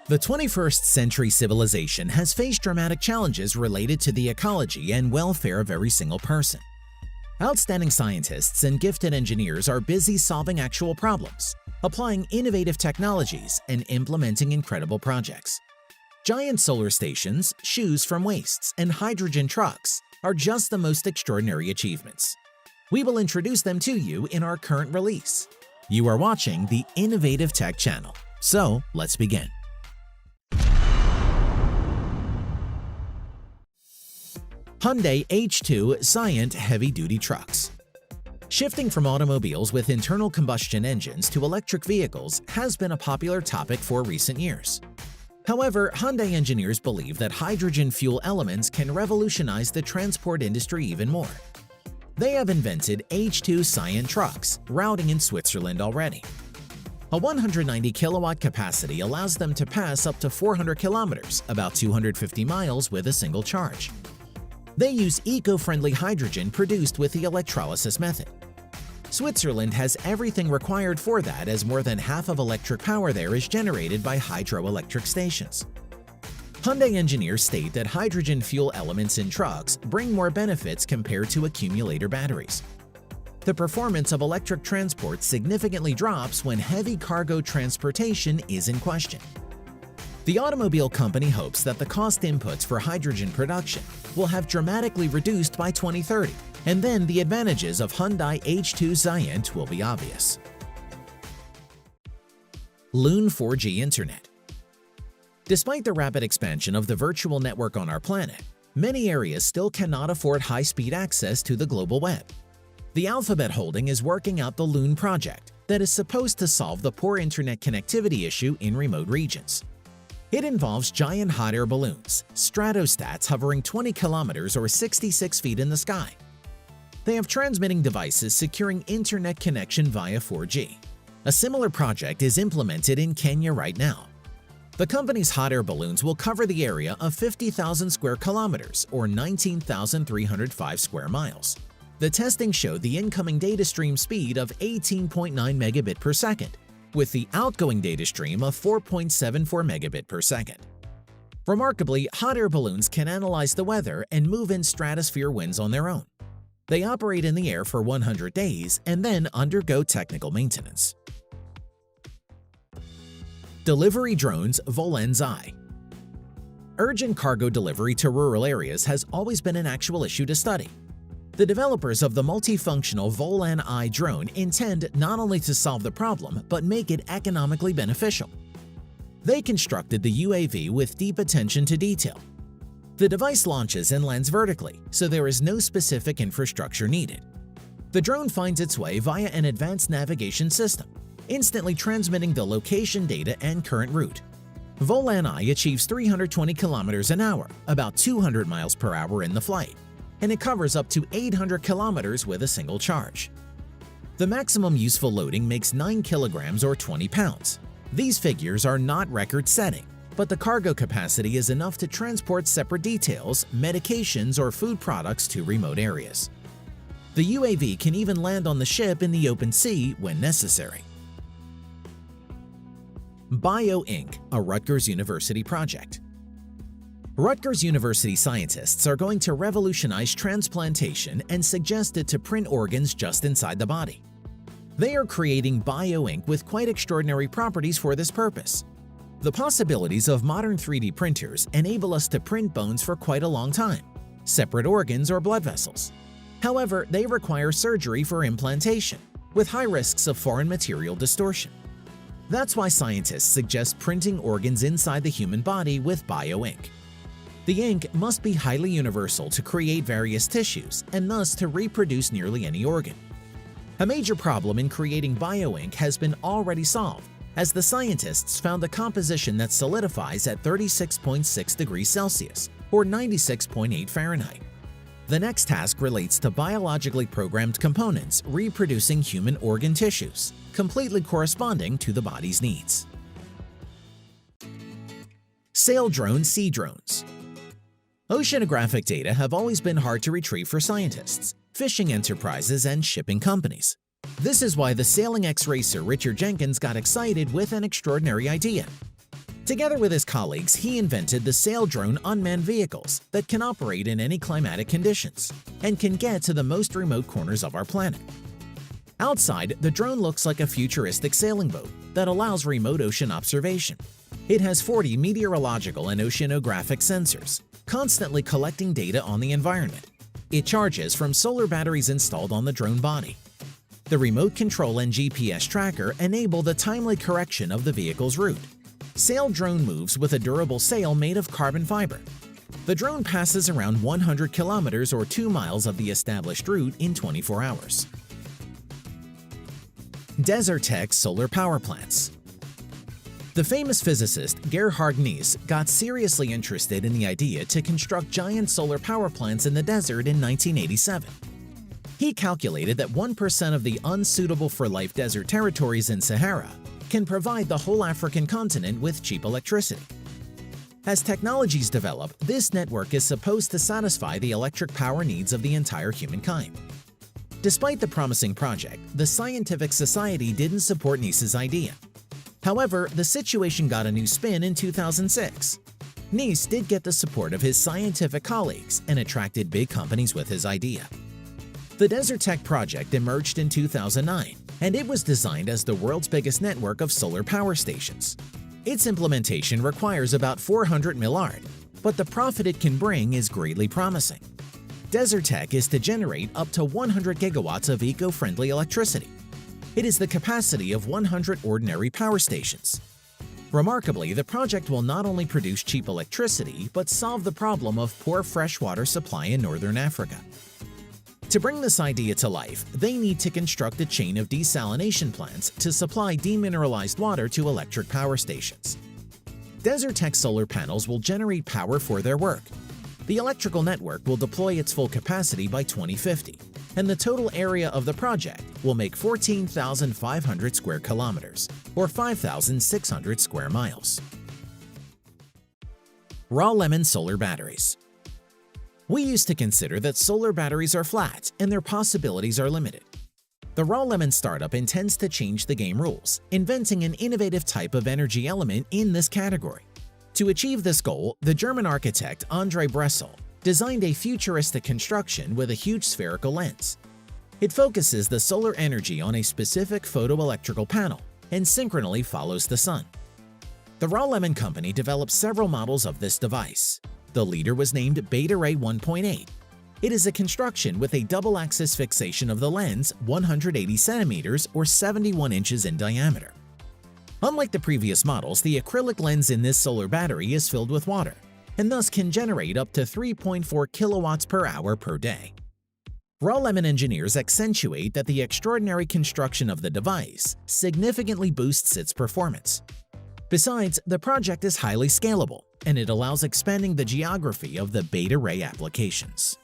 The 21st century civilization has faced dramatic challenges related to the ecology and welfare of every single person. Outstanding scientists and gifted engineers are busy solving actual problems, applying innovative technologies, and implementing incredible projects. Giant solar stations, shoes from wastes, and hydrogen trucks are just the most extraordinary achievements. We will introduce them to you in our current release. You are watching the Innovative Tech channel, so let's begin. Hyundai H2 Scient heavy-duty trucks. Shifting from automobiles with internal combustion engines to electric vehicles has been a popular topic for recent years. However, Hyundai engineers believe that hydrogen fuel elements can revolutionize the transport industry even more. They have invented H2 Scient trucks, routing in Switzerland already. A 190 kilowatt capacity allows them to pass up to 400 kilometers, about 250 miles, with a single charge. They use eco-friendly hydrogen produced with the electrolysis method. Switzerland has everything required for that, as more than half of electric power there is generated by hydroelectric stations. Hyundai engineers state that hydrogen fuel elements in trucks bring more benefits compared to accumulator batteries. The performance of electric transport significantly drops when heavy cargo transportation is in question. The automobile company hopes that the cost inputs for hydrogen production will have dramatically reduced by 2030, and then the advantages of Hyundai H2 Scient will be obvious. Loon 4G Internet. Despite the rapid expansion of the virtual network on our planet, many areas still cannot afford high-speed access to the global web. The Alphabet Holding is working out the Loon project that is supposed to solve the poor internet connectivity issue in remote regions. It involves giant hot air balloons, stratostats hovering 20 kilometers or 66 feet in the sky. They have transmitting devices securing internet connection via 4G. A similar project is implemented in Kenya right now. The company's hot air balloons will cover the area of 50,000 square kilometers or 19,305 square miles. The testing showed the incoming data stream speed of 18.9 megabit per second, with the outgoing data stream of 4.74 megabit per second. Remarkably, hot air balloons can analyze the weather and move in stratosphere winds on their own. They operate in the air for 100 days and then undergo technical maintenance. Delivery drones Volans I. Urgent cargo delivery to rural areas has always been an actual issue to study. The developers of the multifunctional Volan I drone intend not only to solve the problem, but make it economically beneficial. They constructed the UAV with deep attention to detail. The device launches and lands vertically, so there is no specific infrastructure needed. The drone finds its way via an advanced navigation system, instantly transmitting the location data and current route. Volan I achieves 320 kilometers an hour, about 200 miles per hour in the flight, and it covers up to 800 kilometers with a single charge. The maximum useful loading makes 9 kilograms or 20 pounds. These figures are not record-setting, but the cargo capacity is enough to transport separate details, medications, or food products to remote areas. The UAV can even land on the ship in the open sea when necessary. BioInk, a Rutgers University project. Rutgers University scientists are going to revolutionize transplantation and suggested to print organs just inside the body. They are creating BioInk with quite extraordinary properties for this purpose. The possibilities of modern 3D printers enable us to print bones for quite a long time, separate organs or blood vessels. However, they require surgery for implantation, with high risks of foreign material distortion. That's why scientists suggest printing organs inside the human body with BioInk. The ink must be highly universal to create various tissues and thus to reproduce nearly any organ. A major problem in creating BioInk has been already solved, as the scientists found a composition that solidifies at 36.6 degrees Celsius or 96.8 Fahrenheit. The next task relates to biologically programmed components reproducing human organ tissues, completely corresponding to the body's needs. Sail drone Sea drones. Oceanographic data have always been hard to retrieve for scientists, fishing enterprises, and shipping companies. This is why the sailing ex-racer Richard Jenkins got excited with an extraordinary idea. Together with his colleagues, he invented the Sail Drone unmanned vehicles that can operate in any climatic conditions and can get to the most remote corners of our planet. Outside, the drone looks like a futuristic sailing boat that allows remote ocean observation. It has 40 meteorological and oceanographic sensors, constantly collecting data on the environment. It charges from solar batteries installed on the drone body. The remote control and GPS tracker enable the timely correction of the vehicle's route. Sail Drone moves with a durable sail made of carbon fiber. The drone passes around 100 kilometers or 2 miles of the established route in 24 hours. Desertec solar power plants. The famous physicist Gerhard Nies got seriously interested in the idea to construct giant solar power plants in the desert in 1987. He calculated that 1% of the unsuitable for life desert territories in Sahara can provide the whole African continent with cheap electricity. As technologies develop, this network is supposed to satisfy the electric power needs of the entire humankind. Despite the promising project, the scientific society didn't support Nies's idea. However, the situation got a new spin in 2006. Nies did get the support of his scientific colleagues and attracted big companies with his idea. The Desertec project emerged in 2009, and it was designed as the world's biggest network of solar power stations. Its implementation requires about 400 milliard, but the profit it can bring is greatly promising. Desertec is to generate up to 100 gigawatts of eco-friendly electricity. It is the capacity of 100 ordinary power stations. Remarkably, the project will not only produce cheap electricity, but solve the problem of poor freshwater supply in northern Africa. To bring this idea to life, they need to construct a chain of desalination plants to supply demineralized water to electric power stations. Desertec solar panels will generate power for their work. The electrical network will deploy its full capacity by 2050, and the total area of the project will make 14,500 square kilometers, or 5,600 square miles. Raw lemon solar batteries. We used to consider that solar batteries are flat and their possibilities are limited. The Raw Lemon startup intends to change the game rules, inventing an innovative type of energy element in this category. To achieve this goal, the German architect André Bressel designed a futuristic construction with a huge spherical lens. It focuses the solar energy on a specific photoelectrical panel and synchronally follows the sun. The Raw Lemon company developed several models of this device. The leader was named Beta Ray 1.8. It is a construction with a double-axis fixation of the lens 180 centimeters or 71 inches in diameter. Unlike the previous models, the acrylic lens in this solar battery is filled with water and thus can generate up to 3.4 kilowatts per hour per day. Raw Lemon engineers accentuate that the extraordinary construction of the device significantly boosts its performance. Besides, the project is highly scalable, and it allows expanding the geography of the Beta Ray applications.